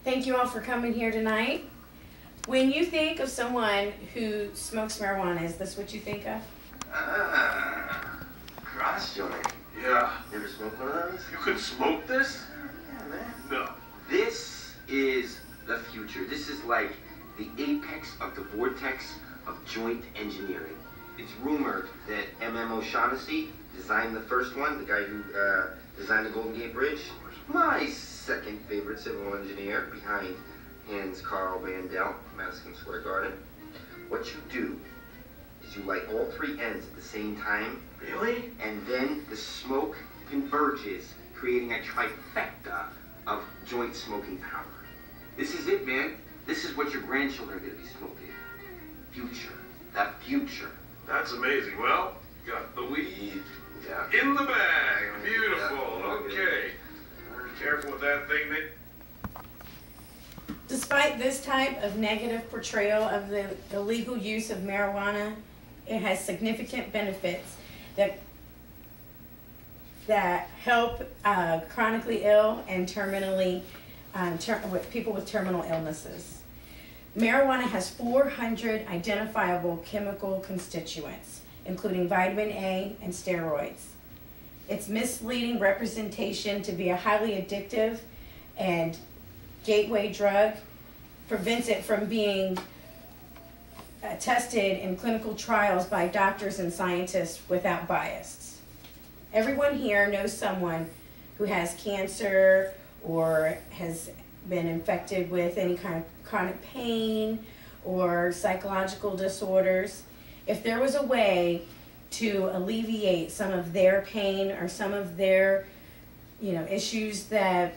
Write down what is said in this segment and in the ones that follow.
Thank you all for coming here tonight. When you think of someone who smokes marijuana, is this what you think of? Cross joint. Yeah. Never smoked one of those? You could smoke this? Yeah, man. No. This is the future. This is like the apex of the vortex of joint engineering. It's rumored that M.M. O'Shaughnessy designed the first one, the guy who designed the Golden Gate Bridge. My second favorite civil engineer behind Hans Carl Van Delt, Madison Square Garden. What you do is you light all three ends at the same time. Really? And then the smoke converges, creating a trifecta of joint smoking power. This is it, man. This is what your grandchildren are going to be smoking. Future. The future. That's amazing. Well, got the weed Yeah. in the bag. Beautiful. Yeah. Okay. Be careful with that thing, Nick. Despite this type of negative portrayal of the illegal use of marijuana, it has significant benefits that help chronically ill and terminally with people with terminal illnesses. Marijuana has 400 identifiable chemical constituents, including vitamin A and steroids. Its misleading representation to be a highly addictive and gateway drug prevents it from being tested in clinical trials by doctors and scientists without bias. Everyone here knows someone who has cancer or has been infected with any kind of chronic pain or psychological disorders. If there was a way to alleviate some of their pain or some of their, issues that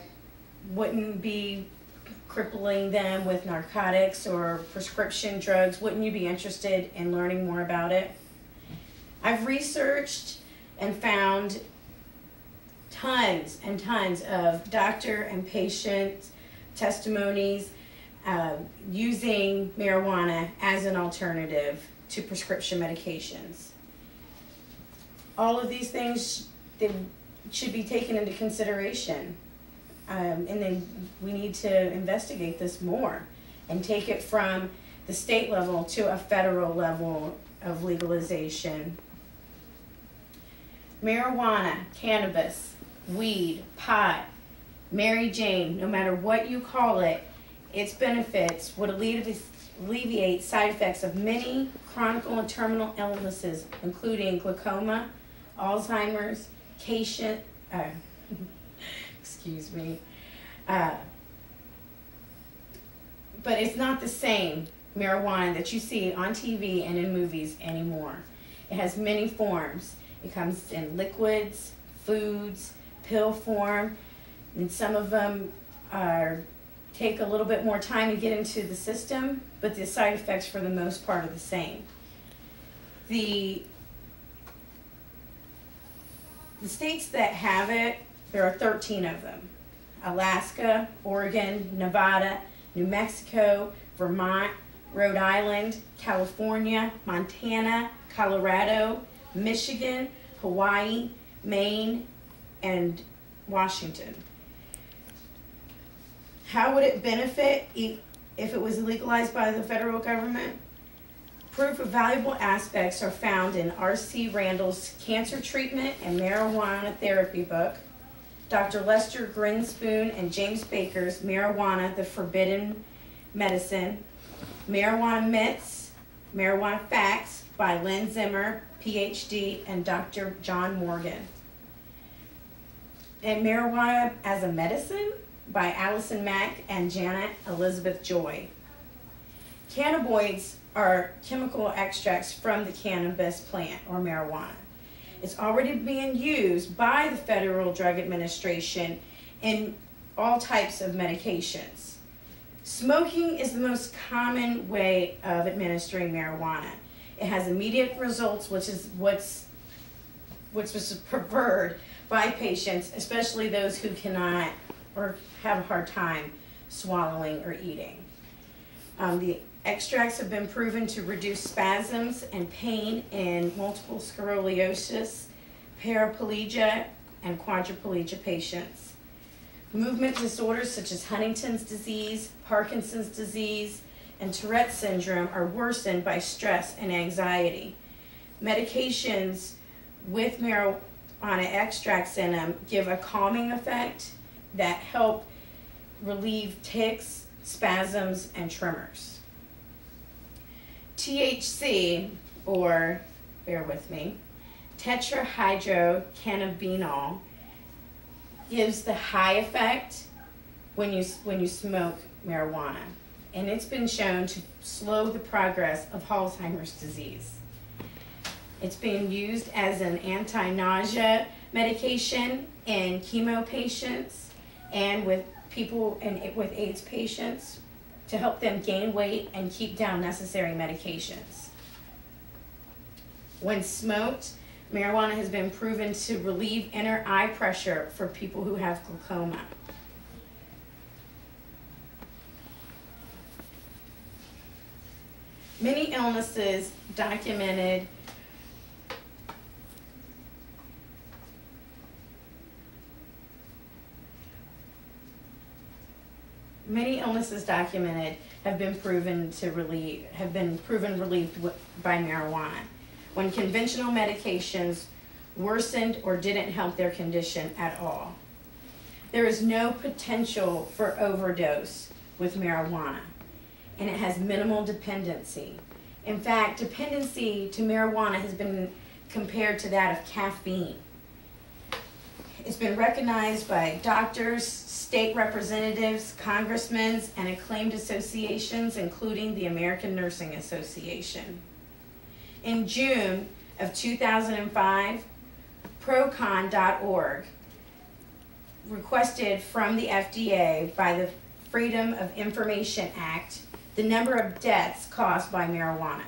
wouldn't be crippling them with narcotics or prescription drugs, wouldn't you be interested in learning more about it? I've researched and found tons and tons of doctor and patient testimonies using marijuana as an alternative to prescription medications. All of these things should be taken into consideration. And then we need to investigate this more and take it from the state level to a federal level of legalization. Marijuana, cannabis, weed, pot, Mary Jane, no matter what you call it, its benefits would alleviate side effects of many chronic and terminal illnesses, including glaucoma, Alzheimer's, excuse me. But it's not the same marijuana that you see on TV and in movies anymore. It has many forms. It comes in liquids, foods, pill form, and some of them take a little bit more time to get into the system, but the side effects for the most part are the same. The states that have it, there are 13 of them. Alaska, Oregon, Nevada, New Mexico, Vermont, Rhode Island, California, Montana, Colorado, Michigan, Hawaii, Maine, and Washington. How would it benefit if it was legalized by the federal government? Proof of valuable aspects are found in R.C. Randall's Cancer Treatment and Marijuana Therapy book, Dr. Lester Grinspoon and James Baker's Marijuana, the Forbidden Medicine, Marijuana Myths, Marijuana Facts by Len Zimmer, PhD, and Dr. John Morgan, and Marijuana as a Medicine by Allison Mack and Janet Elizabeth Joy. Cannabinoids are chemical extracts from the cannabis plant or marijuana. It's already being used by the Federal Drug Administration in all types of medications. Smoking is the most common way of administering marijuana. It has immediate results, which is what's preferred by patients, especially those who cannot or have a hard time swallowing or eating. The extracts have been proven to reduce spasms and pain in multiple sclerosis, paraplegia, and quadriplegia patients. Movement disorders such as Huntington's disease, Parkinson's disease, and Tourette's syndrome are worsened by stress and anxiety. Medications with marijuana extracts in them give a calming effect that help relieve tics, spasms, and tremors. THC, or bear with me, tetrahydrocannabinol, gives the high effect when you smoke marijuana, and it's been shown to slow the progress of Alzheimer's disease. It's being used as an anti-nausea medication in chemo patients and with people with AIDS patients to help them gain weight and keep down necessary medications. When smoked, marijuana has been proven to relieve inner eye pressure for people who have glaucoma. Many illnesses documented have been proven relieved by marijuana when conventional medications worsened or didn't help their condition at all. There is no potential for overdose with marijuana, and it has minimal dependency. In fact, dependency to marijuana has been compared to that of caffeine. It's been recognized by doctors, state representatives, congressmen, and acclaimed associations, including the American Nursing Association. In June of 2005, Procon.org requested from the FDA, by the Freedom of Information Act, the number of deaths caused by marijuana,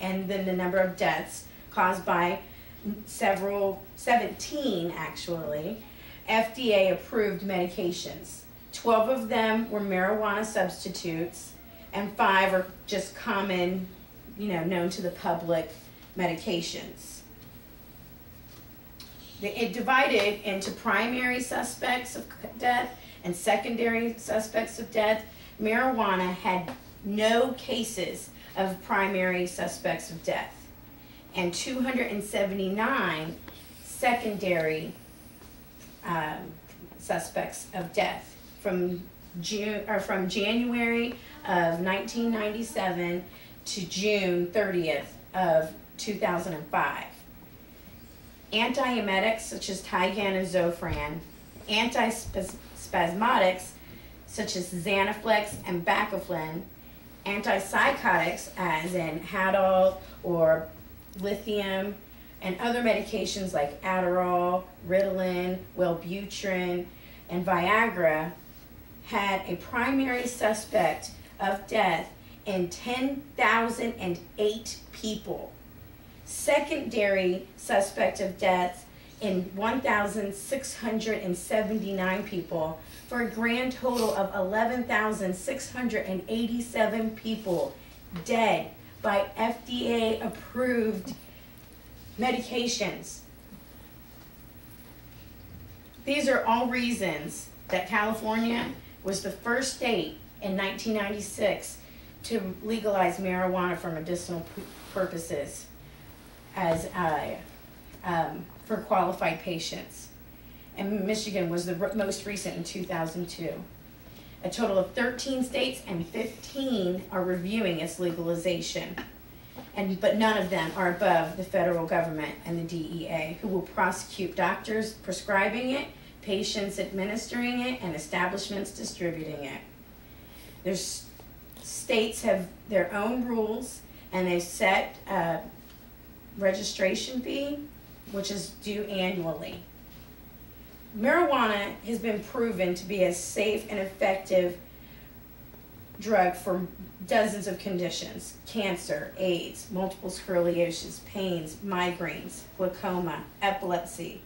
and then the number of deaths caused by 17 actually, FDA approved medications. 12 of them were marijuana substitutes, and 5 are just common, known to the public medications. It divided into primary suspects of death and secondary suspects of death. Marijuana had no cases of primary suspects of death and 279 secondary suspects of death from January of 1997 to June 30th of 2005. Antiemetics such as Tygan and Zofran, antispasmodics such as Xanaflex and Baclofen, antipsychotics as in Hadol or lithium, and other medications like Adderall, Ritalin, Wellbutrin, and Viagra had a primary suspect of death in 10,008 people. Secondary suspect of death in 1,679 people, for a grand total of 11,687 people dead by FDA-approved medications. These are all reasons that California was the first state in 1996 to legalize marijuana for medicinal purposes as for qualified patients. And Michigan was the most recent in 2002. A total of 13 states and 15 are reviewing its legalization. But none of them are above the federal government and the DEA, who will prosecute doctors prescribing it, patients administering it, and establishments distributing it. There's states have their own rules, and they've set a registration fee, which is due annually. Marijuana has been proven to be a safe and effective drug for dozens of conditions: cancer, AIDS, multiple sclerosis, pains, migraines, glaucoma, epilepsy.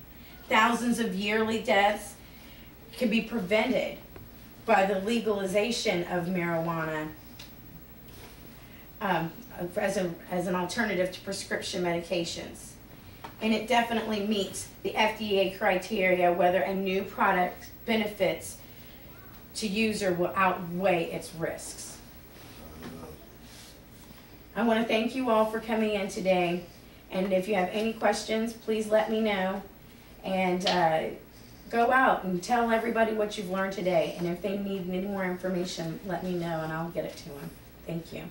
Thousands of yearly deaths can be prevented by the legalization of marijuana as an alternative to prescription medications. and it definitely meets the FDA criteria whether a new product benefits to user will outweigh its risks. I want to thank you all for coming in today, and if you have any questions, please let me know, and go out and tell everybody what you've learned today, and if they need any more information, let me know and I'll get it to them. Thank you.